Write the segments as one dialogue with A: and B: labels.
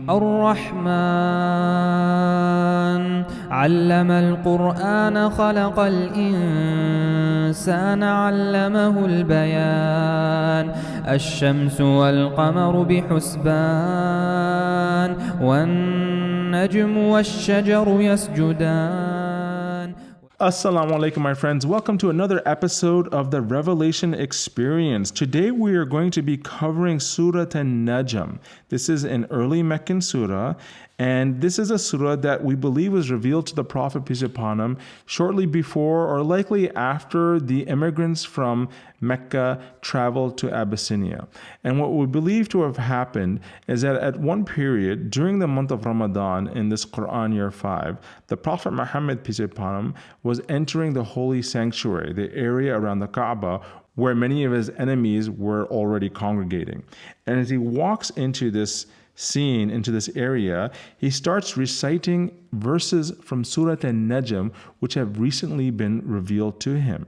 A: الرحمن علم القرآن خلق الإنسان علمه البيان الشمس والقمر بحسبان والنجم والشجر يسجدان.
B: Assalamu alaikum, my friends. Welcome to another episode of the Revelation Experience. Today we are going to be covering Surah An-Najm. This is an early Meccan surah, and this is a surah that we believe was revealed to the Prophet, peace be upon him, shortly before or likely after the immigrants from Mecca traveled to Abyssinia. And what we believe to have happened is that at one period during the month of Ramadan in this Qur'an year 5, the Prophet Muhammad, peace be upon him, was entering the holy sanctuary, the area around the Kaaba, where many of his enemies were already congregating. And as he walks into this scene, into this area, he starts reciting verses from Surah An-Najm, which have recently been revealed to him.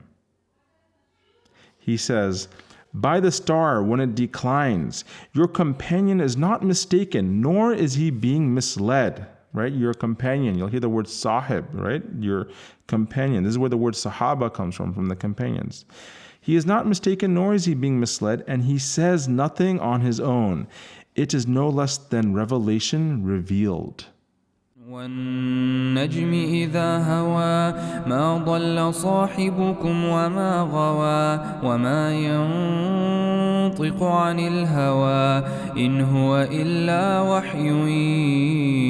B: He says, "By the star when it declines, your companion is not mistaken, nor is he being misled." Right? Your companion. You'll hear the word sahib, right? Your companion. This is where the word sahaba comes from the companions. He is not mistaken, nor is he being misled, and he says nothing on his own. It is no less than revelation revealed.
A: والنجم إذا هوى ما ضل صاحبكم وما غوى وما ينطق عن الهوى إن هو إلا وحي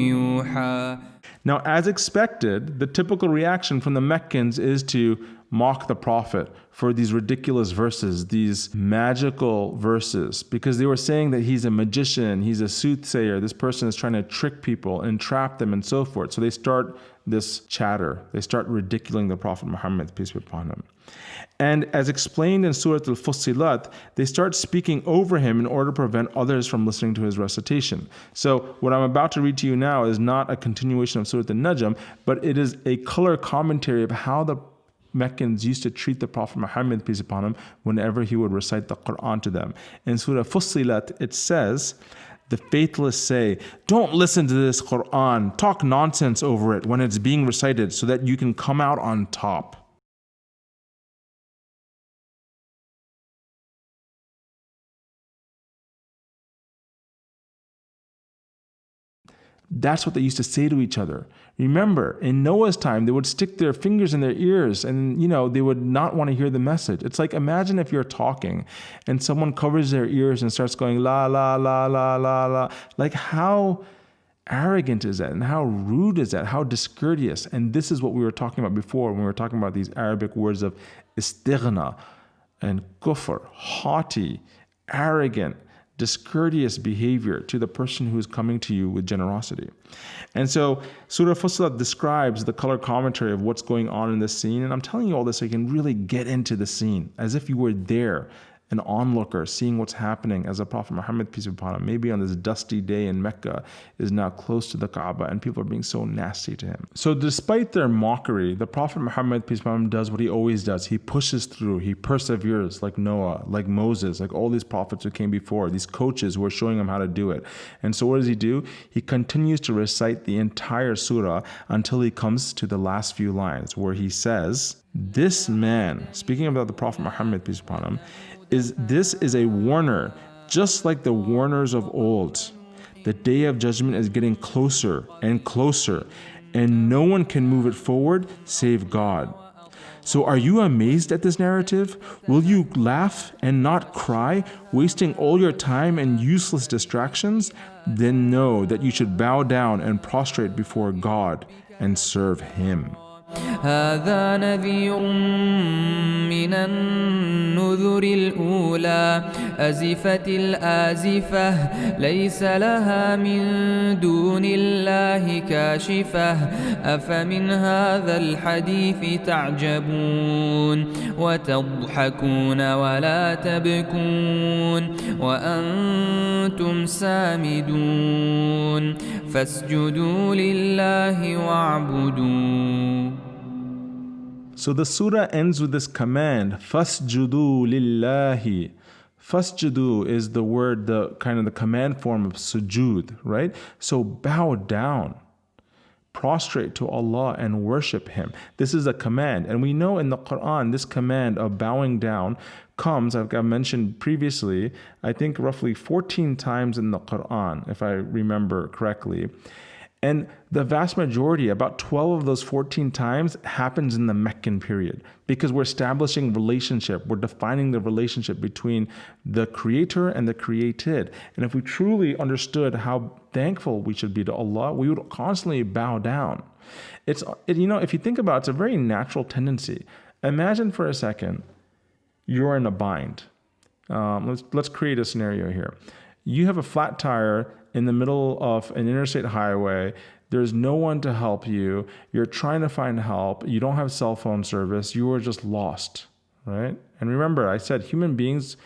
A: يوحى.
B: Now, as expected, the typical reaction from the Meccans is to mock the Prophet for these ridiculous verses, these magical verses, because they were saying that he's a magician, he's a soothsayer, this person is trying to trick people, entrap them, and so forth. So they start this chatter. They start ridiculing the Prophet Muhammad, peace be upon him. And as explained in Surah Al-Fussilat, they start speaking over him in order to prevent others from listening to his recitation. So what I'm about to read to you now is not a continuation of Surah An-Najm, but it is a color commentary of how the Meccans used to treat the Prophet Muhammad, peace upon him, whenever he would recite the Qur'an to them. In Surah Fussilat, it says, the faithless say, "Don't listen to this Qur'an, talk nonsense over it when it's being recited so that you can come out on top." That's what they used to say to each other. Remember, in Noah's time, they would stick their fingers in their ears and, they would not want to hear the message. It's like, imagine if you're talking and someone covers their ears and starts going, la, la, la, la, la, la. Like, how arrogant is that? And how rude is that? How discourteous? And this is what we were talking about before when we were talking about these Arabic words of istighna and kufr, haughty, arrogant, discourteous behavior to the person who is coming to you with generosity. And so Surah Fussilat describes the color commentary of what's going on in this scene. And I'm telling you all this so you can really get into the scene as if you were there, an onlooker, seeing what's happening as the Prophet Muhammad, peace be upon him, maybe on this dusty day in Mecca, is now close to the Kaaba and people are being so nasty to him. So despite their mockery, the Prophet Muhammad, peace be upon him, does what he always does. He pushes through, he perseveres like Noah, like Moses, like all these prophets who came before, these coaches who are showing him how to do it. And so what does he do? He continues to recite the entire surah until he comes to the last few lines where he says, "This man," speaking about the Prophet Muhammad, peace be upon him, this is a warner, just like the warners of old. The day of judgment is getting closer and closer, and no one can move it forward save God. So are you amazed at this narrative? Will you laugh and not cry, wasting all your time and useless distractions? Then know that you should bow down and prostrate before God and serve Him.
A: هذا نذير من النذر الأولى أزفت الآزفة ليس لها من دون الله كاشفة أفمن هذا الحديث تعجبون وتضحكون ولا تبكون وأنتم سامدون فاسجدوا لله واعبدوا.
B: So the surah ends with this command, فَاسْجُدُوا لِلَّهِ. Fasjudu is the word, the kind of the command form of sujud, right? So bow down, prostrate to Allah and worship Him. This is a command. And we know in the Qur'an, this command of bowing down comes, like I mentioned previously, I think roughly 14 times in the Qur'an, if I remember correctly. And the vast majority, about 12 of those 14 times, happens in the Meccan period because we're establishing relationship. We're defining the relationship between the creator and the created. And if we truly understood how thankful we should be to Allah, we would constantly bow down. If you think about it, it's a very natural tendency. Imagine for a second, you're in a bind. Let's create a scenario here. You have a flat tire in the middle of an interstate highway. There's no one to help you. You're trying to find help. You don't have cell phone service. You are just lost, right? And remember, I said human beings,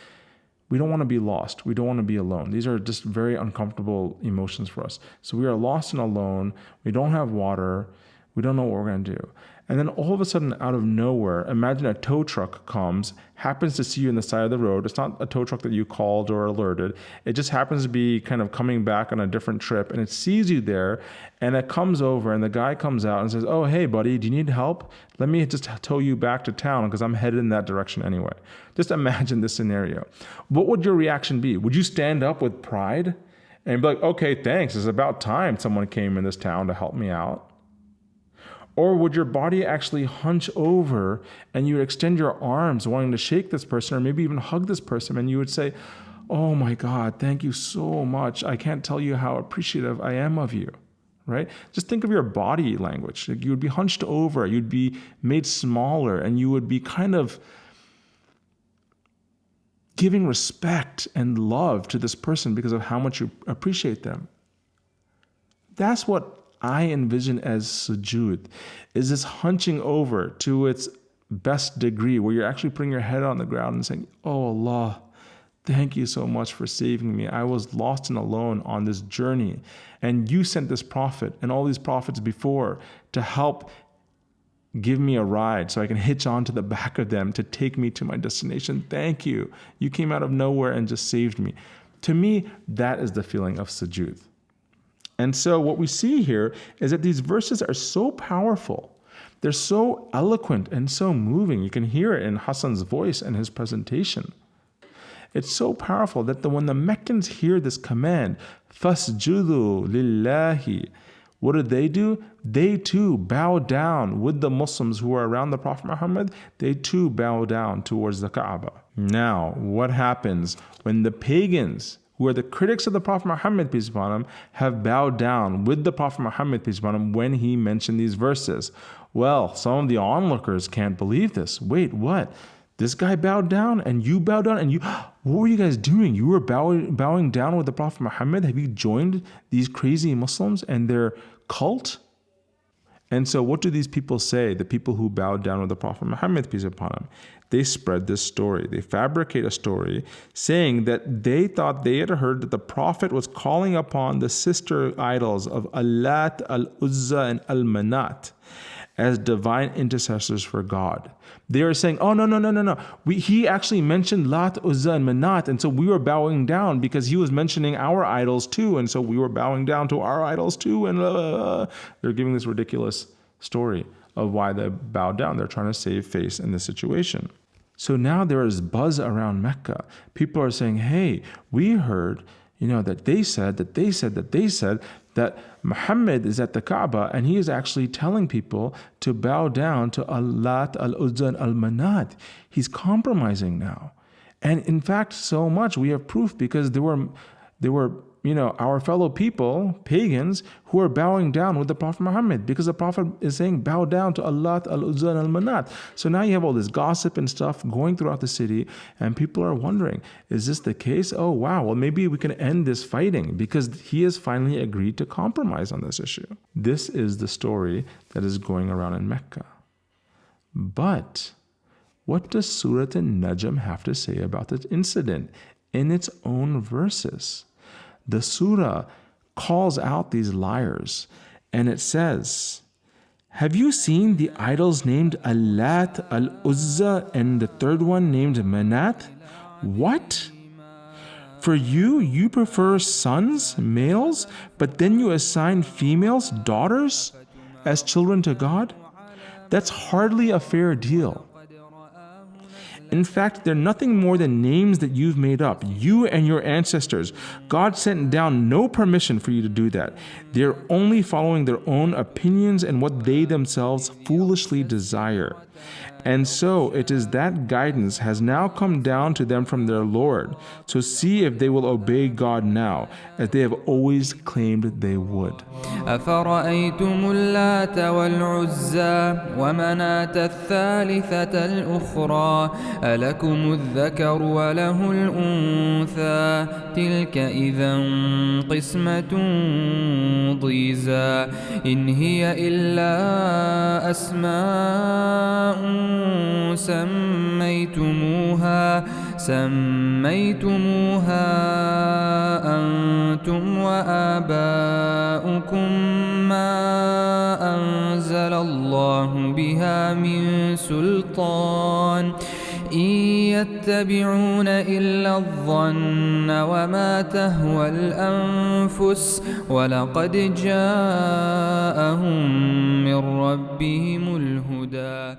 B: we don't want to be lost. We don't want to be alone. These are just very uncomfortable emotions for us. So we are lost and alone. We don't have water. We don't know what we're going to do. And then all of a sudden, out of nowhere, imagine a tow truck comes, happens to see you on the side of the road. It's not a tow truck that you called or alerted. It just happens to be kind of coming back on a different trip, and it sees you there, and it comes over, and the guy comes out and says, "Oh, hey, buddy, do you need help? Let me just tow you back to town because I'm headed in that direction anyway." Just imagine this scenario. What would your reaction be? Would you stand up with pride and be like, "Okay, thanks. It's about time someone came in this town to help me out"? Or would your body actually hunch over and you would extend your arms wanting to shake this person or maybe even hug this person, and you would say, "Oh my God, thank you so much. I can't tell you how appreciative I am of you," right? Just think of your body language. You would be hunched over, you'd be made smaller, and you would be kind of giving respect and love to this person because of how much you appreciate them. That's what I envision as sujood, is this hunching over to its best degree where you're actually putting your head on the ground and saying, "Oh Allah, thank you so much for saving me. I was lost and alone on this journey, and you sent this prophet and all these prophets before to help give me a ride so I can hitch onto the back of them to take me to my destination. Thank you. You came out of nowhere and just saved me." To me, that is the feeling of sujood. And so what we see here is that these verses are so powerful. They're so eloquent and so moving. You can hear it in Hassan's voice and his presentation. It's so powerful that when the Meccans hear this command, "Fasjudu lillahi," what do? They too bow down with the Muslims who are around the Prophet Muhammad. They too bow down towards the Kaaba. Now, what happens when the pagans, who are the critics of the Prophet Muhammad, peace be upon him, have bowed down with the Prophet Muhammad, peace be upon him, when he mentioned these verses? Well, some of the onlookers can't believe this. Wait, what? This guy bowed down and you bowed down, and what were you guys doing? You were bowing down with the Prophet Muhammad? Have you joined these crazy Muslims and their cult? And so what do these people say, the people who bowed down with the Prophet Muhammad, peace be upon him? They spread this story. They fabricate a story saying that they thought they had heard that the Prophet was calling upon the sister idols of Allat, Al-Uzza, and Al-Manat as divine intercessors for God. They are saying, "Oh, no. He actually mentioned Lat, Uzza, and Manat, and so we were bowing down because he was mentioning our idols too, and so we were bowing down to our idols too." And they're giving this ridiculous story of why they bowed down. They're trying to save face in this situation. So now there is buzz around Mecca. People are saying, "Hey, we heard, that they said that Muhammad is at the Kaaba and he is actually telling people to bow down to Allat, Al-Uzza, and Al-Manat. He's compromising now." And in fact, so much we have proof because there were our fellow people, pagans, who are bowing down with the Prophet Muhammad because the Prophet is saying, "Bow down to Allat, Al-Uzza, and Al-Manat." So now you have all this gossip and stuff going throughout the city, and people are wondering, is this the case? Oh, wow, well, maybe we can end this fighting because he has finally agreed to compromise on this issue. This is the story that is going around in Mecca. But what does Surah An-Najm have to say about this incident in its own verses? The surah calls out these liars, and it says, "Have you seen the idols named Allat, Al-Uzza, and the third one named Manat? What? For you prefer sons, males, but then you assign females, daughters, as children to God? That's hardly a fair deal. In fact, they're nothing more than names that you've made up, you and your ancestors. God sent down no permission for you to do that. They're only following their own opinions and what they themselves foolishly desire. And so it is that guidance has now come down to them from their Lord. So see if they will obey God now, as they have always claimed they would.
A: أفرأيتم اللات والعزى ومناة الثالثة الأخرى ألكم الذكر وله الأنثى تلك إذا قسمة ضيزى إن هي إلا أسماء سميتموها أنتم وآباؤكم ما أنزل الله بها من سلطان إن يتبعون إلا الظن وما تهوى الأنفس ولقد جاءهم من ربهم الهدى.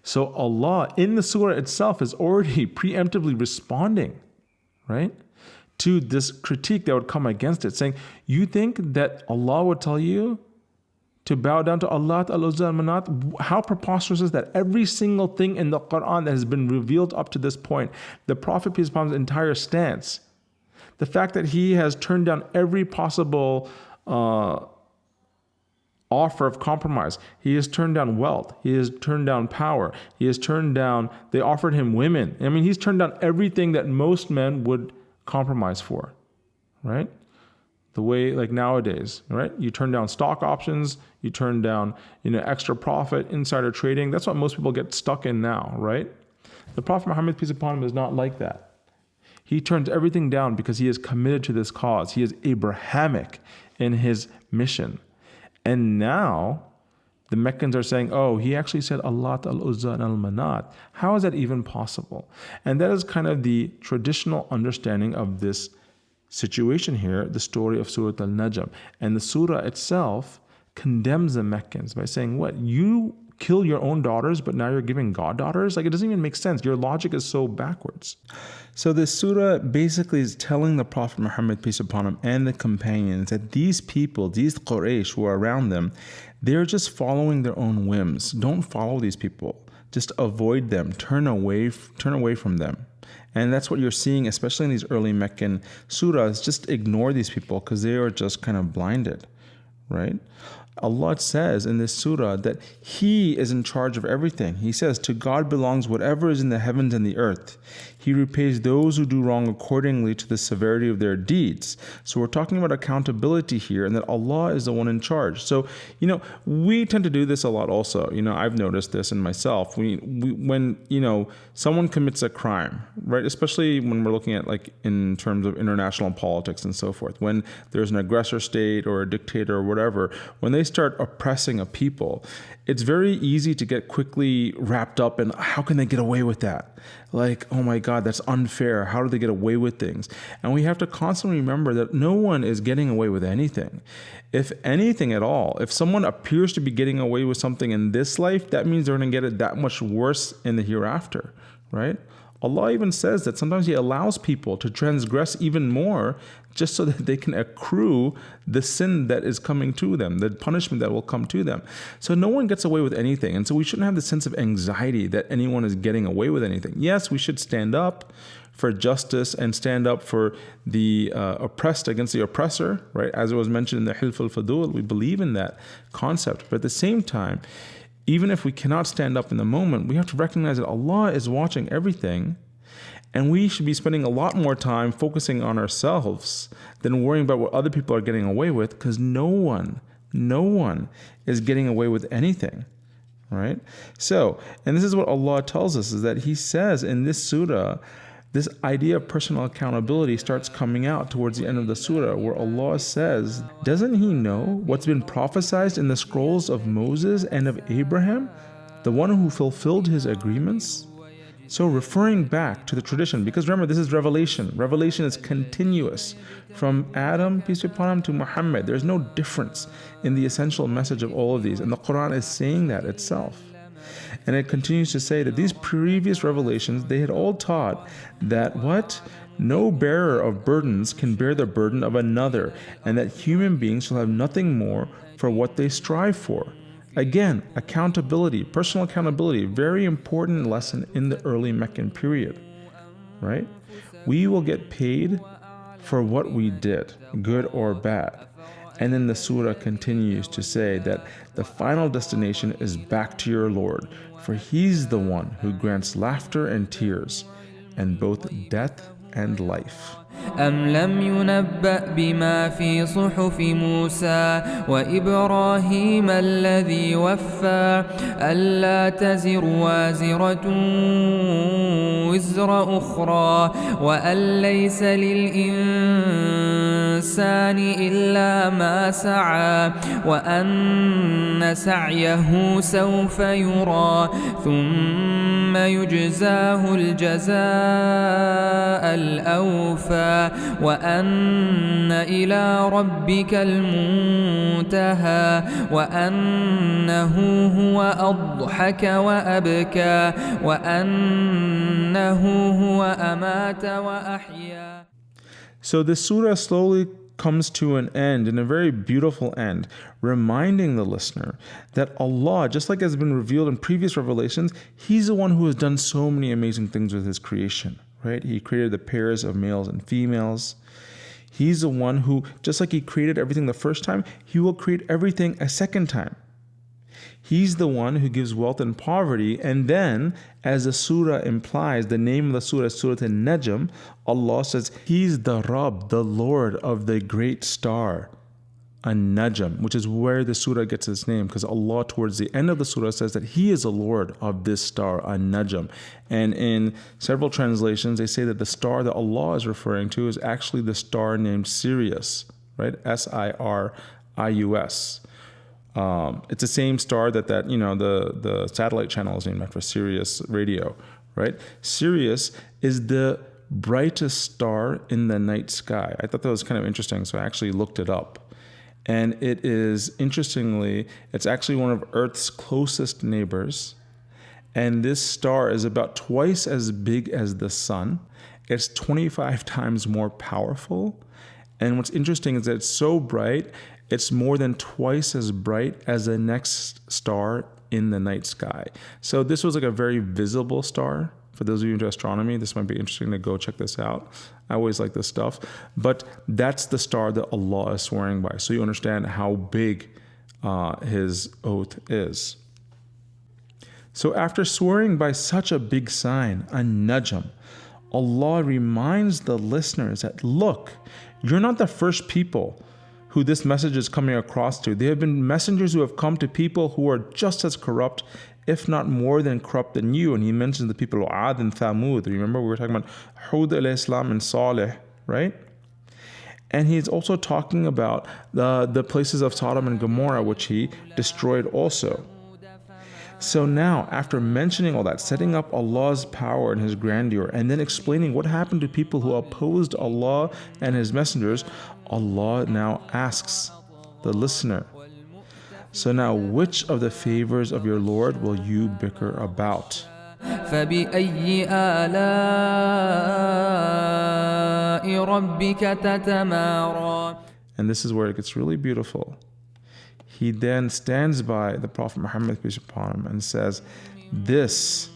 B: So Allah in the surah itself is already preemptively responding, right, to this critique that would come against it, saying, you think that Allah would tell you to bow down to Allah, Al-Uzza, Al-Manat? How preposterous is that? Every single thing in the Qur'an that has been revealed up to this point, the Prophet, peace be upon his entire stance, the fact that he has turned down every possible offer of compromise. He has turned down wealth. He has turned down power. He has turned down, they offered him women. I mean, he's turned down everything that most men would compromise for, right? The way, like nowadays, right? You turn down stock options, you turn down, extra profit, insider trading. That's what most people get stuck in now, right? The Prophet Muhammad, peace upon him, is not like that. He turns everything down because he is committed to this cause. He is Abrahamic in his mission. And now the Meccans are saying, oh, he actually said Allah, Al-Uzza, and Al-Manat. How is that even possible? And that is kind of the traditional understanding of this situation here, the story of Surah Al-Najm. And the surah itself condemns the Meccans by saying, what? You kill your own daughters, but now you're giving God daughters? Like, it doesn't even make sense. Your logic is so backwards. So this surah basically is telling the Prophet Muhammad, peace upon him, and the companions that these people, these Quraysh who are around them, they're just following their own whims. Don't follow these people. Just avoid them. Turn away from them. And that's what you're seeing, especially in these early Meccan surahs. Just ignore these people because they are just kind of blinded, right? Allah says in this surah that He is in charge of everything. He says, to God belongs whatever is in the heavens and the earth. He repays those who do wrong accordingly to the severity of their deeds. So we're talking about accountability here, and that Allah is the one in charge. So, we tend to do this a lot also. I've noticed this in myself. When someone commits a crime, right? Especially when we're looking at like in terms of international politics and so forth. When there's an aggressor state or a dictator or whatever, when they start oppressing a people, it's very easy to get quickly wrapped up in how can they get away with that? Like, oh my God, that's unfair. How do they get away with things? And we have to constantly remember that no one is getting away with anything. If anything at all, if someone appears to be getting away with something in this life, that means they're going to get it that much worse in the hereafter, right? Allah even says that sometimes He allows people to transgress even more just so that they can accrue the sin that is coming to them, the punishment that will come to them. So no one gets away with anything. And so we shouldn't have the sense of anxiety that anyone is getting away with anything. Yes, we should stand up for justice and stand up for the oppressed against the oppressor, right? As it was mentioned in the Hilf al-Fudul, we believe in that concept. But at the same time, even if we cannot stand up in the moment, we have to recognize that Allah is watching everything, and we should be spending a lot more time focusing on ourselves than worrying about what other people are getting away with, because no one is getting away with anything, right? So, and this is what Allah tells us, is that He says in this surah, this idea of personal accountability starts coming out towards the end of the surah, where Allah says, doesn't He know what's been prophesied in the scrolls of Moses and of Abraham, the one who fulfilled his agreements? So referring back to the tradition, because remember, this is revelation. Revelation is continuous. From Adam, peace be upon him, to Muhammad. There's no difference in the essential message of all of these. And the Qur'an is saying that itself. And it continues to say that these previous revelations, they had all taught that what? No bearer of burdens can bear the burden of another, and that human beings shall have nothing more for what they strive for. Again, accountability, personal accountability, very important lesson in the early Meccan period, right? We will get paid for what we did, good or bad. And then the surah continues to say that the final destination is back to your Lord, for He's the one who grants laughter and tears, and both death and life.
A: أم لم ينبأ بما في صحف موسى وإبراهيم الذي وفى ألا تزر وازرة وزر أخرى وأن ليس للإنسان إلا ما سعى وأن سعيه سوف يرى ثم يجزاه الجزاء الأوفى وأن إلى ربك المنتهى وأنه هو أضحك وأبكى وأنه هو أمات وأحيا.
B: So the surah slowly comes to an end, in a very beautiful end, reminding the listener that Allah, just like has been revealed in previous revelations, He's the one who has done so many amazing things with His creation. Right? He created the pairs of males and females. He's the one who, just like He created everything the first time, He will create everything a second time. He's the one who gives wealth and poverty. And then, as the surah implies, the name of the surah is Surah An-Najm, Allah says He's the Rabb, the Lord of the great star, An-Najm, which is where the surah gets its name, because Allah towards the end of the surah says that He is the Lord of this star, An-Najm. And in several translations, they say that the star that Allah is referring to is actually the star named Sirius, right? Sirius. It's the same star that the satellite channel is named after, Sirius Radio, right? Sirius is the brightest star in the night sky. I thought that was kind of interesting, so I actually looked it up. And it is, interestingly, it's actually one of Earth's closest neighbors. And this star is about twice as big as the sun. It's 25 times more powerful. And what's interesting is that it's so bright, it's more than twice as bright as the next star in the night sky. So this was like a very visible star. For those of you into astronomy, this might be interesting to go check this out. I always like this stuff. But that's the star that Allah is swearing by. So you understand how big His oath is. So after swearing by such a big sign, An-Najm, Allah reminds the listeners that, look, you're not the first people who this message is coming across to. There have been messengers who have come to people who are just as corrupt, if not more than corrupt than you. And He mentions the people of Ad and Thamud. Remember, we were talking about Hud alayhi salam and Saleh, right? And He's also talking about the places of Sodom and Gomorrah, which He destroyed also. So now, after mentioning all that, setting up Allah's power and His grandeur, and then explaining what happened to people who opposed Allah and His messengers, Allah now asks the listener, so now which of the favors of your Lord will you bicker about?
A: فبأي آلاء ربك تتمارى.
B: And this is where it gets really beautiful. He then stands by the Prophet Muhammad, peace be upon him, and says, this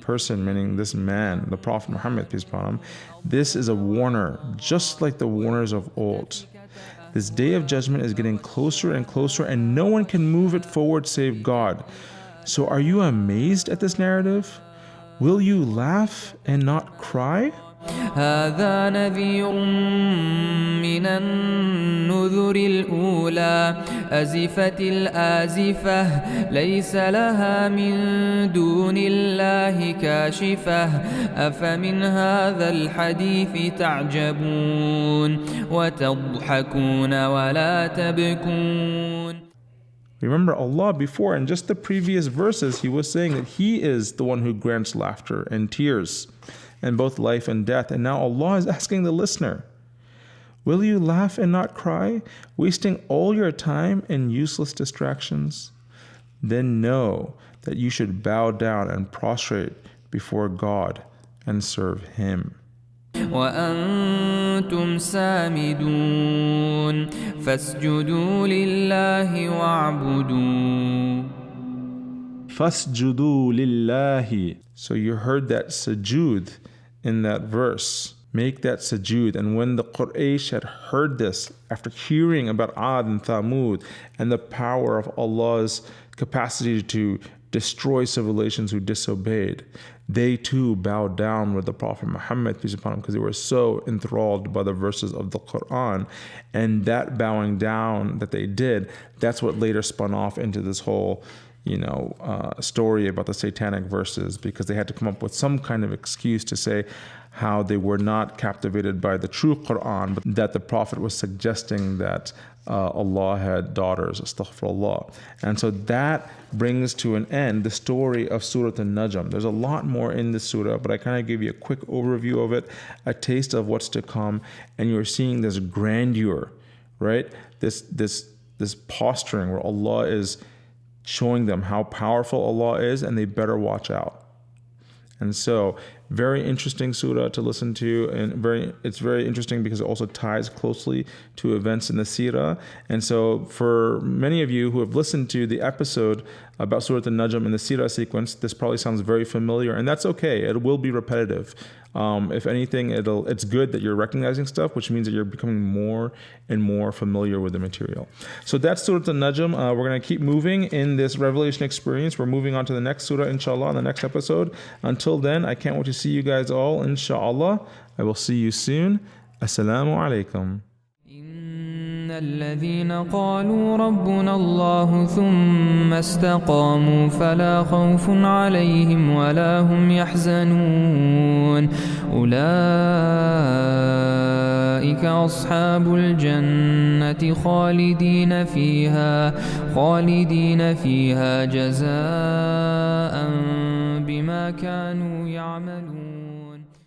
B: person, meaning this man, the Prophet Muhammad, peace be upon him, this is a warner, just like the warners of old. This day of judgment is getting closer and closer, and no one can move it forward save God. So are you amazed at this narrative? Will you laugh and not cry?
A: هذا نذير من النذر الأولى أزفت الآزفة ليس لها من دون الله كاشفة أفمن هذا الحديث تعجبون وتضحكون ولا تبكون.
B: Remember, Allah before, in just the previous verses, He was saying that He is the one who grants laughter and tears and both life and death. And now Allah is asking the listener, will you laugh and not cry, wasting all your time in useless distractions? Then know that you should bow down and prostrate before God and serve Him.
A: وأنتم سامدون فاسجدوا لله واعبدوا.
B: فاسجدوا لله. So you heard that sujood in that verse. Make that sujood. And when the Quraysh had heard this, after hearing about Ad and Thamud and the power of Allah's capacity to destroy civilizations who disobeyed, they too bowed down with the Prophet Muhammad, peace upon him, because they were so enthralled by the verses of the Qur'an. And that bowing down that they did, that's what later spun off into this whole story about the satanic verses, because they had to come up with some kind of excuse to say how they were not captivated by the true Qur'an, but that the Prophet was suggesting that Allah had daughters, astaghfirullah. And so that brings to an end the story of Surah An-Najm. There's a lot more in this surah, but I kind of gave you a quick overview of it, a taste of what's to come, and you're seeing this grandeur, right? This posturing where Allah is showing them how powerful Allah is, and they better watch out. And so, very interesting surah to listen to, and it's very interesting because it also ties closely to events in the seerah. And so, for many of you who have listened to the episode about Surah An-Najm in the seerah sequence, this probably sounds very familiar, and that's okay. It will be repetitive. If anything, it's good that you're recognizing stuff, which means that you're becoming more and more familiar with the material. So that's Surah An-Najm. We're going to keep moving in this revelation experience. We're moving on to the next surah, Insha'Allah, in the next episode. Until then, I can't wait to see you guys all, Insha'Allah. I will see you soon. Assalamu alaikum.
A: الذين قالوا ربنا الله ثم استقاموا فلا خوف عليهم ولا هم يحزنون أولئك أصحاب الجنة خالدين فيها جزاء بما كانوا يعملون.